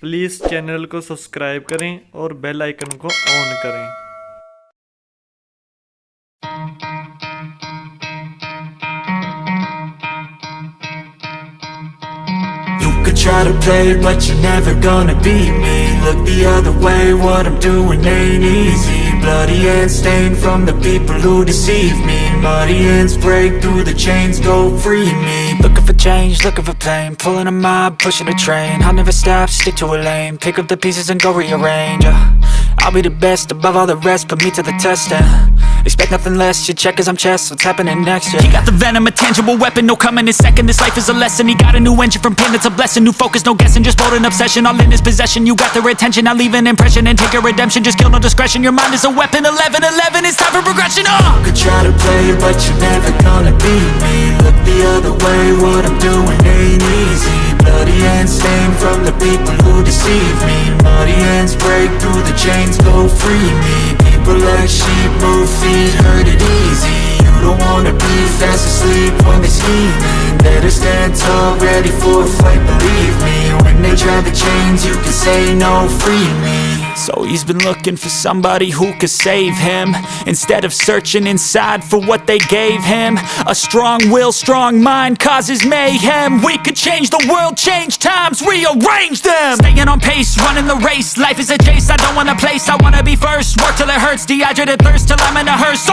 Please channel को subscribe करें और बेल आइकन को ऑन करें। Try to play, but you're never gonna beat me. Look the other way, what I'm doing ain't easy. Bloody hands stained from the people who deceive me. Muddy hands break through the chains, go free me. Looking for change, looking for pain. Pulling a mob, pushing a train. I'll never stop, stick to a lane. Pick up the pieces and go rearrange. I'll be the best above all the rest, put me to the test and expect nothing less. You check as I'm chess, what's happening next? He got the venom, a tangible weapon, no coming in second. This life is a lesson, he got a new engine from pain, it's a blessing. New focus, no guessing, just bold and obsession. All in his possession, you got their attention. I'll leave an impression and take a redemption. Just kill, no discretion, your mind is a weapon. 11-11, it's time for progression. You could try to play, but you're never gonna beat me. Look the other way, what I'm doing ain't easy. Bloody hands stained from the people who deceive me. Muddy hands break through the chains, go free me. People like sheep move feet, hurt it easy. You don't wanna be fast asleep when they scheming. Better stand tall, ready for a fight, believe me. When they try the chains, you can say no, free me. So he's been looking for somebody who could save him, instead of searching inside for what they gave him. A strong will, strong mind causes mayhem. We could change the world, change times, rearrange them. Staying on pace, running the race. Life is a chase, I don't want a place, I wanna be first. Work till it hurts, dehydrated thirst till I'm in a hearse.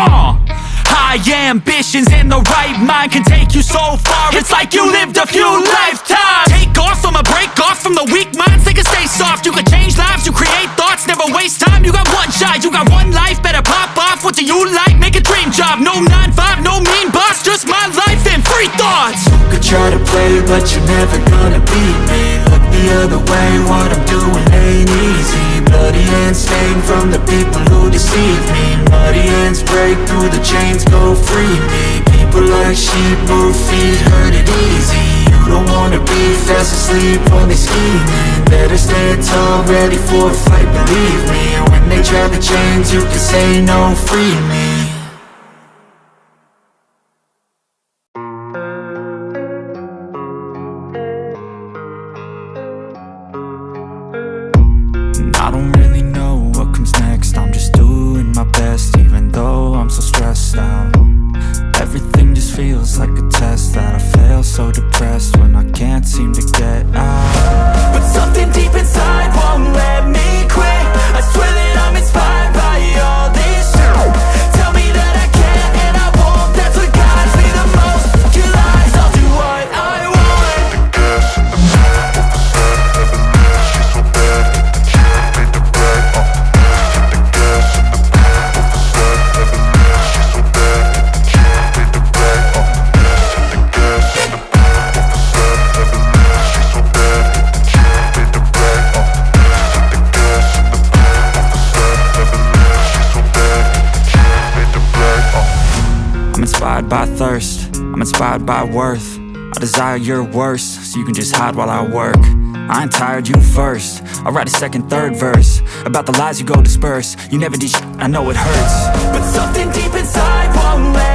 High ambitions and the right mind can take you so far. It's like you lived a few lifetimes. Take off from a break off from the weak minds, they can stay soft. You can change lives, you create thoughts, never waste time. You got one shot, you got one life, better pop off. What do you like? Make a dream job. No 9-5, no mean boss, just my life and free thoughts. You could try to play, but you're never gonna beat me. Look the other way, what I'm doing ain't easy. Bloody hands stained from the people who deceive me. Muddy hands break through the chains, go free me. People like sheep move feet, hurt it easy. You don't wanna be fast asleep when they scheming. Better stand tall, ready for a fight, believe me. When they try the chains, you can say no, free me. I don't really know what comes next. I'm just doing my best, even though I'm so stressed out. Everything just feels like a test that I fail, so depressed when I can't seem to get out. But something deep inside won't let me quit. I swear that I'm inspired by all this shit. Tell me that I can and I won't. That's what guides me the most. Your lies, I'll do what I want. The gas in the back of the set, heaven knows she's so bad. Can't beat the brag, the gas in the back of the set, heaven knows she's so bad. Can't beat the brag, the gas in the back of the set, heaven knows she's so bad. Can't beat the brag, the gas in the back of the set, heaven knows she's so bad. Can't beat the brag. I'm inspired by thirst, I'm inspired by worth. I desire your worst, so you can just hide while I work. I ain't tired, you first. I'll write a second, third verse about the lies you go disperse. You never did shit, I know it hurts, but something deep inside won't let